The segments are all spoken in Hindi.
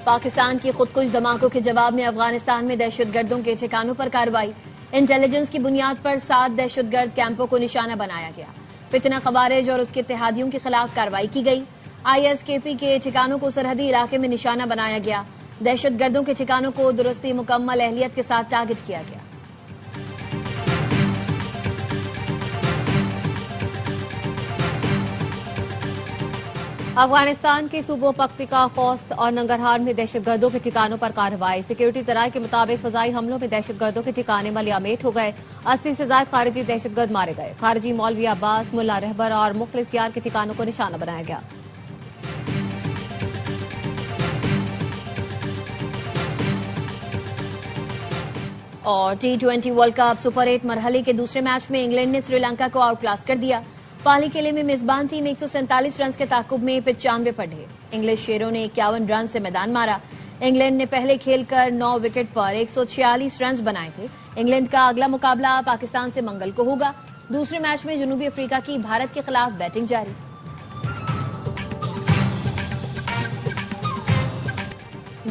पाकिस्तान की खुदकुश धमाकों के जवाब में अफगानिस्तान में दहशतगर्दों के ठिकानों पर कार्रवाई। इंटेलिजेंस की बुनियाद पर 7 दहशतगर्द कैंपों को निशाना बनाया गया। फितना खवारिज और उसके इत्तेहादियों के खिलाफ कार्रवाई की गई। ISKP के ठिकानों को सरहदी इलाके में निशाना बनाया गया। दहशतगर्दों के ठिकानों को दुरुस्ती मुकम्मल अहलियत के साथ टारगेट किया गया। अफगानिस्तान के सूबों पख्तिका, खोस्त और नंगरहार में दहशतगर्दों के ठिकानों पर कार्रवाई। सिक्योरिटी जराये के मुताबिक फजाई हमलों में दहशतगर्दों के ठिकाने मलियामेट हो गए। 80 से ज्यादा खारिजी दहशतगर्द मारे गए। खारिजी मौलवी अब्बास, मुल्ला रहबर और मुखलिस यार के ठिकानों को निशाना बनाया गया। और T20 वर्ल्ड कप सुपर 8 मरहले के दूसरे मैच में इंग्लैंड ने श्रीलंका को आउट क्लास कर दिया। पाली किले में मेजबान टीम 147 रन के ताकुब में 95 पर ढे। इंग्लिश शेरों ने 51 रन से मैदान मारा। इंग्लैंड ने पहले खेलकर 9 विकेट पर 146 रन बनाए थे। इंग्लैंड का अगला मुकाबला पाकिस्तान से मंगल को होगा। दूसरे मैच में जनूबी अफ्रीका की भारत के खिलाफ बैटिंग जारी।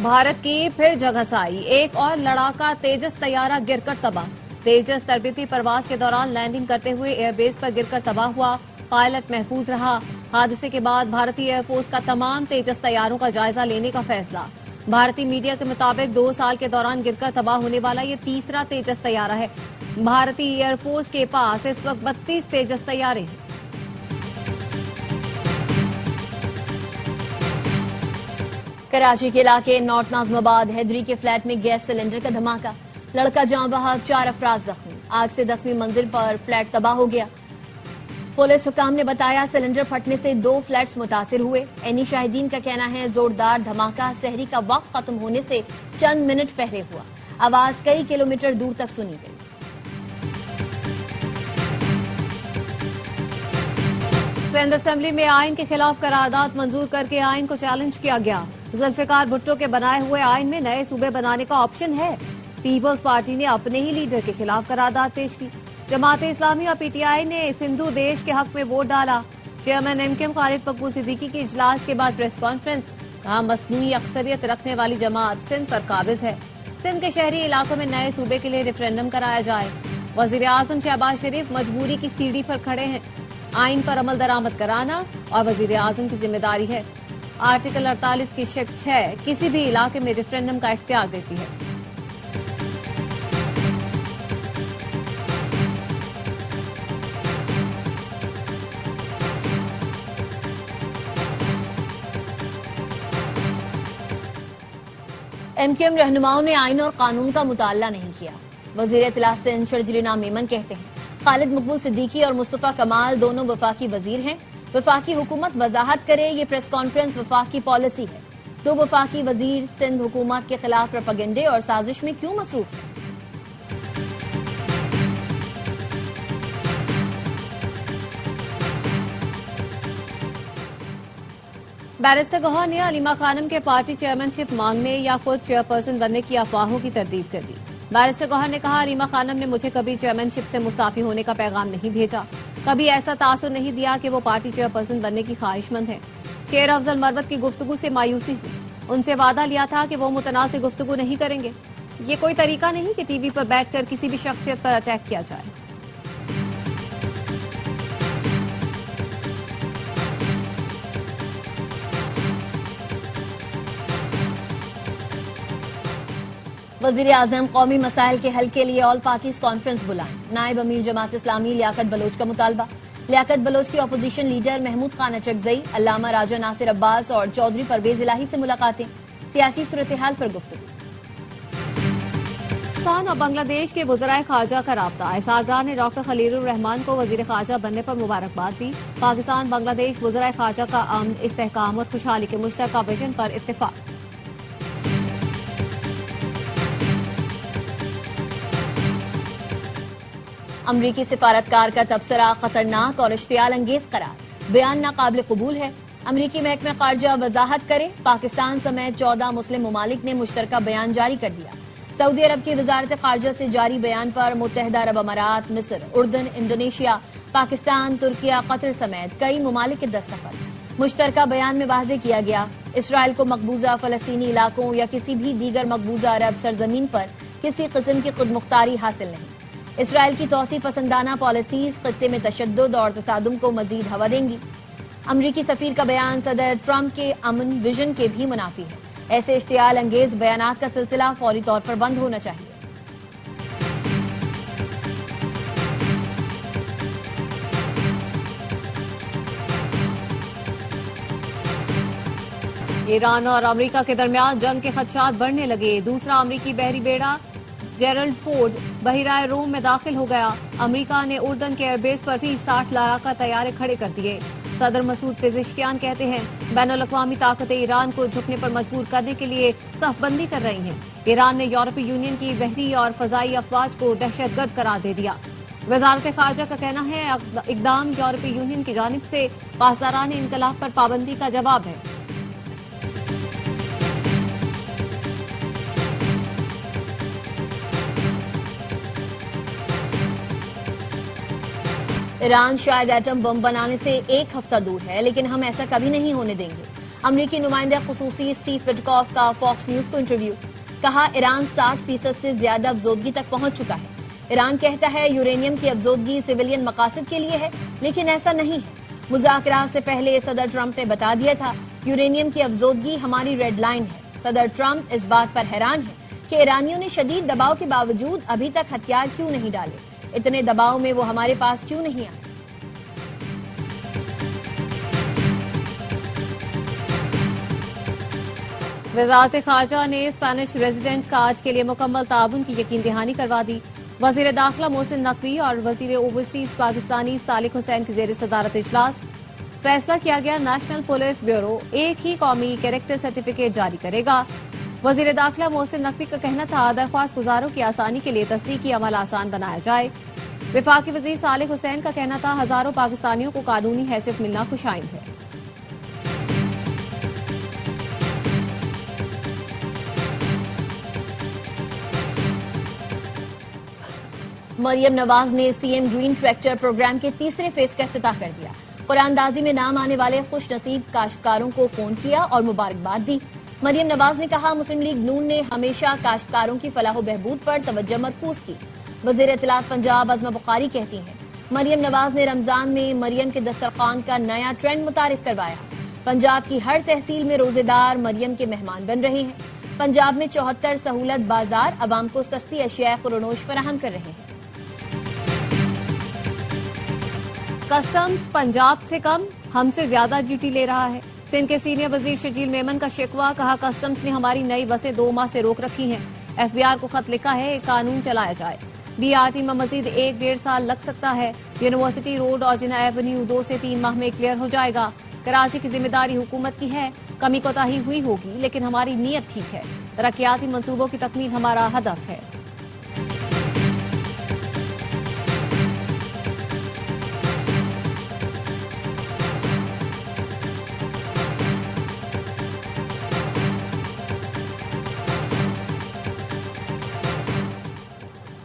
भारत की फिर जगहसाई, एक और लड़ाका तेजस तैयारा गिरकर तबाह। तेजस तरबीती परवाज के दौरान लैंडिंग करते हुए एयरबेस पर गिरकर तबाह हुआ। पायलट महफूज रहा। हादसे के बाद भारतीय एयरफोर्स का तमाम तेजस तैयारों का जायजा लेने का फैसला। भारतीय मीडिया के मुताबिक 2 साल के दौरान गिरकर तबाह होने वाला ये तीसरा तेजस तैयारा है। भारतीय एयरफोर्स के पास इस वक्त 32 तेजस तैयारे हैं। कराची के इलाके नॉर्थ नाजमाबाद हैदरी के फ्लैट में गैस सिलेंडर का धमाका। लड़का जान बहक, 4 अफराद जख्मी। आग से 10वीं मंजिल पर फ्लैट तबाह हो गया। पुलिस हुकाम ने बताया सिलेंडर फटने से 2 फ्लैट्स मुतासिर हुए। एनी शाहिदीन का कहना है जोरदार धमाका सहरी का वक्त खत्म होने से चंद मिनट पहले हुआ। आवाज कई किलोमीटर दूर तक सुनी गई। सिंध असेंबली में आइन के खिलाफ करारदाद मंजूर करके आइन को चैलेंज किया गया। जुल्फिकार भुट्टो के बनाए हुए आइन में नए सूबे बनाने का ऑप्शन है। पीपल्स पार्टी ने अपने ही लीडर के खिलाफ करारदाद पेश की। जमाते इस्लामी और PTI ने सिंधु देश के हक में वोट डाला। चेयरमैन MKM खालिद पप्पू सिद्दीकी की इजलास के बाद प्रेस कॉन्फ्रेंस। कहा मसनूई अक्सरियत रखने वाली जमात सिंध पर काबिज है। सिंध के शहरी इलाकों में नए सूबे के लिए रेफरेंडम कराया जाए। वजीर आजम शहबाज शरीफ मजबूरी की सीढ़ी पर खड़े हैं। आइन पर अमल दरामद कराना और वजीर आजम की जिम्मेदारी है। आर्टिकल 48 की शिक 6 किसी भी इलाके में रेफरेंडम का इख्तियार देती है। MKM रहनुमाओं ने आइन और कानून का मुताला नहीं किया। वजीर इत्तलात सिंध शर्जिल मेमन कहते हैं खालिद मकबूल सिद्दीकी और मुस्तफा कमाल दोनों वफाकी वजीर हैं। वफाकी हुकूमत वजाहत करे ये प्रेस कॉन्फ्रेंस वफाकी पॉलिसी है। तो वफाकी वजीर सिंध हुकूमत के खिलाफ प्रोपेगेंडे और साजिश में क्यों मसरूफ है? बैरिस्टर गौहर ने अलीमा खानम के पार्टी चेयरमैनशिप मांगने या खुद चेयरपर्सन बनने की अफवाहों की तरदीद कर दी। बैरिस्टर गौहर ने कहा अलीमा खानम ने मुझे कभी चेयरमैनशिप से मुस्ताफी होने का पैगाम नहीं भेजा। कभी ऐसा तासुर नहीं दिया कि वो पार्टी चेयरपर्सन बनने की ख्वाहिशमंद है। शेर अफजल मरवत की गुफ्तगू से मायूसी हुई। उनसे वादा लिया था कि वो मुतनाज़ गुफ्तगू नहीं करेंगे। ये कोई तरीका नहीं कि टीवी पर बैठकर किसी भी शख्सियत पर अटैक किया जाए। वजीर आजम कौमी मसाइल के हल के लिए ऑल पार्टीज कॉन्फ्रेंस बुलाएं। नायब अमीर जमात इस्लामी लियाकत बलोच का मुतालबा। लियाकत बलोच की अपोजिशन लीडर महमूद खान अचकजई, अल्लामा राजा नासिर अब्बास और चौधरी परवेज इलाही से मुलाकातें। सियासी सूरत हाल पर गुफ्तगू। पाकिस्तान और बांग्लादेश के वज़राए ख़ारजा का राब्ता। इसहाक़ ने डॉक्टर खलीलुर रहमान को वज़ीर ख़ारजा बनने पर मुबारकबाद दी। पाकिस्तान बांग्लादेश वज़राए ख़ारजा का अमन, इस्तेहकाम और खुशहाली के मुश्तरका विजन पर इत्तेफाक। अमरीकी सिफारतकार का तबसरा खतरनाक और इश्तियाल अंगेज करार। बयान नाकाबिल कबूल है। अमरीकी महकमा ख़ारजा वजाहत करे। पाकिस्तान समेत 14 मुस्लिम ममालिक ने मुश्तरका बयान जारी कर दिया। सऊदी अरब की वजारत ख़ारजा से जारी बयान पर मुत्तहिदा अरब अमारात, मिस्र, उर्दन, इंडोनेशिया, पाकिस्तान, तुर्किया, कतर समेत कई ममालिक के दस्तखत। मुश्तरका बयान में वाज़ेह किया गया इसराइल को मकबूजा फलस्तीनी इलाकों या किसी भी दीगर मकबूजा अरब सरजमीन पर किसी किस्म की खुदमुख्तारी हासिल नहीं। इसराइल की तौसी पसंदाना पॉलिसीज खत्ते में तशद्दुद और तसादुम को मजीद हवा देंगी। अमरीकी सफीर का बयान सदर ट्रंप के अमन विजन के भी मुनाफी है। ऐसे इश्तियाल अंगेज बयानात का सिलसिला फौरी तौर पर बंद होना चाहिए। ईरान और अमेरिका के दरमियान जंग के खदशात बढ़ने लगे। दूसरा अमेरिकी बहरी बेड़ा जेरल्ड फोर्ड बहिराए रोम में दाखिल हो गया। अमेरिका ने उर्दन के एयरबेस पर भी 60 लड़ाका तैयारे खड़े कर दिए। सदर मसूद पेजिशकियान कहते हैं बैनुल-अक़वामी ताकतें ईरान को झुकने पर मजबूर करने के लिए सफबंदी कर रही हैं। ईरान ने यूरोपीय यूनियन की बहरी और फजाई अफवाज को दहशतगर्द करार दे दिया। वजारत खारजा का कहना है इकदाम यूरोपीय यूनियन की जानिब से पासदारान इनकलाब पर पाबंदी का जवाब है। ईरान शायद एटम बम बनाने से एक हफ्ता दूर है, लेकिन हम ऐसा कभी नहीं होने देंगे। अमरीकी नुमाइंदा खुसूसी स्टीव पिटकॉफ का फॉक्स न्यूज को इंटरव्यू। कहा ईरान 60% से ज्यादा अफजोदगी तक पहुंच चुका है। ईरान कहता है यूरेनियम की अफजोदगी सिविलियन मकासद के लिए है, लेकिन ऐसा नहीं है। मुज़ाकरात से पहले सदर ट्रंप ने बता दिया था यूरेनियम की अफजोदगी हमारी रेड लाइन है। सदर ट्रंप इस बात पर हैरान है कि ईरानियों ने शदीद दबाव के बावजूद अभी तक हथियार क्यों नहीं डाले। इतने दबाव में वो हमारे पास क्यों नहीं आए। वजारत खारजा ने स्पेनिश रेजिडेंट कार्ड के लिए मुकम्मल ताउन की यकीन दहानी करवा दी। वजीर दाखिला मोहसिन नकवी और वजीर ओवरसीज पाकिस्तानी सालिक हुसैन की जेर सदारत इजलास। फैसला किया गया नेशनल पुलिस ब्यूरो एक ही कौमी कैरेक्टर सर्टिफिकेट जारी करेगा। वजीर दाखिला मोहसिन नकवी का कहना था दरख्वास्त गुजारों की आसानी के लिए तस्दीकी अमल आसान बनाया जाए। विफाकी वजीर सालिक हुसैन का कहना था हजारों पाकिस्तानियों को कानूनी हैसियत मिलना खुशाइंद है। मरियम नवाज ने सीएम ग्रीन ट्रैक्टर प्रोग्राम के तीसरे फेज का इफ्तिताह कर दिया। कुरानदाजी में नाम आने वाले खुश नसीब काश्तकारों को फोन किया और मुबारकबाद दी। मरियम नवाज ने कहा मुस्लिम लीग नून ने हमेशा काश्तकारों की फलाह बहबूद पर तवज्जो मरकूज की। वजीर इत्तलात पंजाब अज़मा बुखारी कहती हैं मरियम नवाज ने रमजान में मरियम के दस्तरखान का नया ट्रेंड मुतारिफ करवाया। पंजाब की हर तहसील में रोजेदार मरियम के मेहमान बन रहे हैं। पंजाब में 74 सहूलत बाजार अवाम को सस्ती अशिया खुरनोश फराहम कर रहे हैं। कस्टम्स पंजाब से कम हमसे ज्यादा ड्यूटी ले रहा है। सिंध के सीनियर वजीर शजील मेमन का शिकवा। कहा कस्टम्स ने हमारी नई बसें 2 माह से रोक रखी हैं। एफबीआर को खत लिखा है कानून चलाया जाए। बीआरटी में मजीद 1-1.5 साल लग सकता है। यूनिवर्सिटी रोड और जिना एवेन्यू 2 से 3 माह में क्लियर हो जाएगा। कराची की जिम्मेदारी हुकूमत की है। कमी कोताही हुई होगी लेकिन हमारी नीयत ठीक है। तरक्याती मंसूबों की तकमील हमारा हदफ है।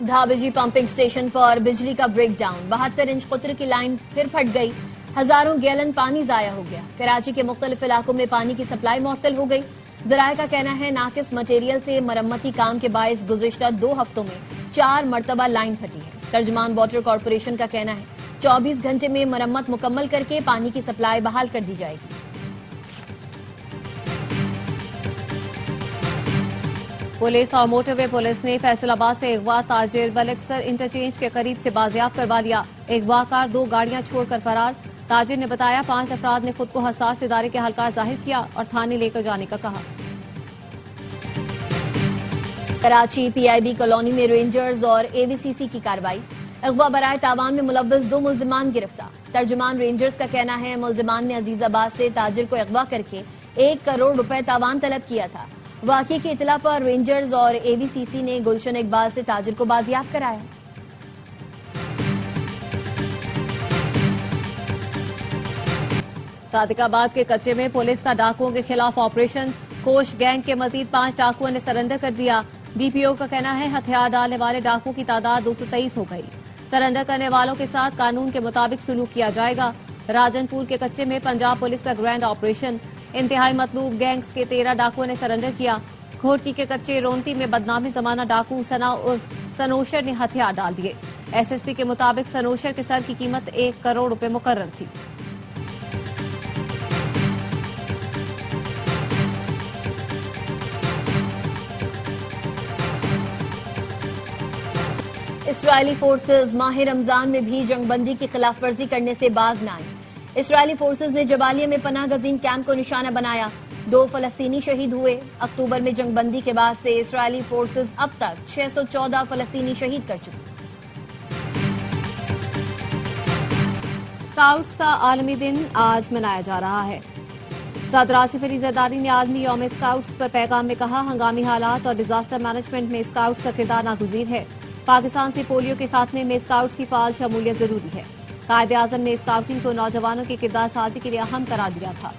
धाबेजी पंपिंग स्टेशन पर बिजली का ब्रेकडाउन। 72 इंच कुतर की लाइन फिर फट गई। हजारों गैलन पानी जाया हो गया। कराची के मुख्तलिफ इलाकों में पानी की सप्लाई मुअत्तल हो गई। जराये का कहना है नाकिस मटेरियल से मरम्मती काम के बायस गुज़िश्ता 2 हफ्तों में 4 मरतबा लाइन फटी है। तर्जमान वाटर कॉरपोरेशन का कहना है 24 घंटे में मरम्मत मुकम्मल करके पानी की सप्लाई बहाल कर दी जाएगी। पुलिस और मोटरवे पुलिस ने फैसलाबाद से अगवा ताजिर बलेक्सर इंटरचेंज के करीब से बाजियाब करवा लिया। अगवाकार 2 गाड़ियां छोड़कर फरार। ताजिर ने बताया 5 अफराद ने खुद को हसास इदारे के हल्का जाहिर किया और थाने लेकर जाने का कहा। कराची पीआईबी कॉलोनी में रेंजर्स और एवीसीसी की कार्रवाई। अगवा बराए तावान में मुलव्वस 2 मुल्जिमान गिरफ्तार। तर्जुमान रेंजर्स का कहना है मुल्जिमान ने अजीजाबाद से ताजिर को अगवा करके 1 करोड़ रुपए तावान तलब किया था। वाकये की इतला पर रेंजर्स और एवीसीसी ने गुलशन इकबाल से ताजिर को बाजियाब कराया। सादिकाबाद के कच्चे में पुलिस का डाकुओं के खिलाफ ऑपरेशन। कोश गैंग के मजीद 5 डाकुओं ने सरेंडर कर दिया। डीपीओ का कहना है हथियार डालने वाले डाकुओं की तादाद 223 हो गई। सरेंडर करने वालों के साथ कानून के मुताबिक सलूक किया जाएगा। राजनपुर के कच्चे में पंजाब पुलिस का ग्रैंड ऑपरेशन। इंतहाई मतलूब गैंग्स के 13 डाकुओं ने सरेंडर किया। घोटी के कच्चे रोंती में बदनामी जमाना डाकू सना उर्फ सनोशर ने हथियार डाल दिए। एसएसपी के मुताबिक सनोशर के सर की कीमत 1 करोड़ रुपए मुकर्रर थी। इस्राएली फोर्सेज माह रमजान में भी जंगबंदी की खिलाफवर्जी करने से बाज न आई। इस्राएली फोर्सेज ने जबालिया में पनाह गजीन कैंप को निशाना बनाया। 2 फलस्तीनी शहीद हुए। अक्टूबर में जंगबंदी के बाद से इस्राएली फोर्सेज अब तक 614 फलस्तीनी शहीद कर चुकी। स्काउट्स का आलमी दिन आज मनाया जा रहा है। सदर आसिफ अली जरदारी ने आलमी यौम स्काउट्स पर पैगाम में कहा, हंगामी हालात और डिजास्टर मैनेजमेंट में स्काउट्स का किरदार नागुज़ीर है। पाकिस्तान से पोलियो के खात्मे में स्काउट्स की फाल शमूलियत जरूरी है। कायदे आजम ने स्काउटिंग को नौजवानों की किरदार साजी के लिए अहम करार दिया था।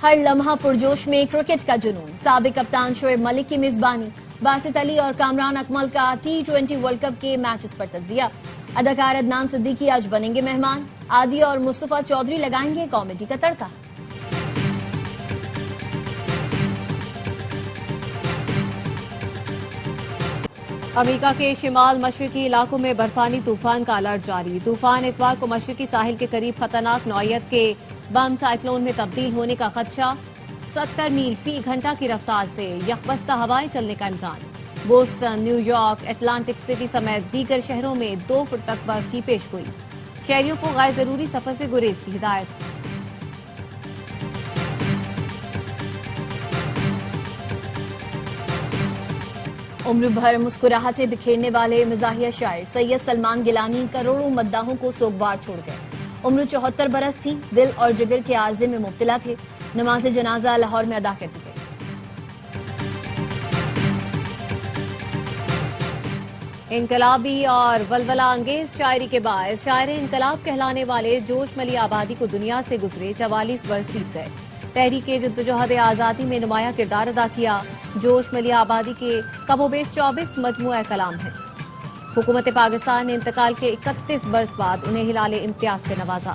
हर लम्हा पुरजोश में क्रिकेट का जुनून। साबिक कप्तान शोएब मलिक की मेजबानी, बासित अली और कामरान अकमल का T20 वर्ल्ड कप के मैचेस पर तज्जिया। अदाकार अदनान सिद्दीकी आज बनेंगे मेहमान। आदि और मुस्तफा चौधरी लगाएंगे कॉमेडी का तड़का। अमेरिका के शिमाल मशरकी इलाकों में बर्फानी तूफान का अलर्ट जारी। तूफान इतवार को मशरकी साहिल के करीब खतरनाक नौयत के बम साइक्लोन में तब्दील होने का खदशा। 70 मील फी घंटा की रफ्तार से यकबस्ता हवाएं चलने का इम्कान। बोस्टन, न्यूयॉर्क, अटलांटिक सिटी समेत दीगर शहरों में 2 फुट तक बर्फ की पेशगोई। शहरियों को गैर जरूरी सफर से गुरेज की हिदायत। उम्र भर मुस्कुराहटें बिखेरने वाले मिजाहिया शायर सैयद सलमान गिलानी करोड़ों मद्दाहों को सोगवार छोड़ गए। उम्र 74 बरस थी। दिल और जिगर के आर्जे में मुब्तला थे। नमाज जनाजा लाहौर में अदा कर दी गई। इनकलाबी और वलवला अंगेज शायरी के बाद शायर इनकलाब कहलाने वाले जोश मली आबादी को दुनिया से गुजरे 44 वर्ष बीत गए। तहरीक जद्दोजहद आज़ादी में नुमाया किरदार अदा किया। जोश मली आबादी के कमोबेश 24 मजमूआ कलाम है। हुकूमत पाकिस्तान ने इंतकाल के 31 बरस बाद उन्हें हिलाले इम्तियाज से नवाजा।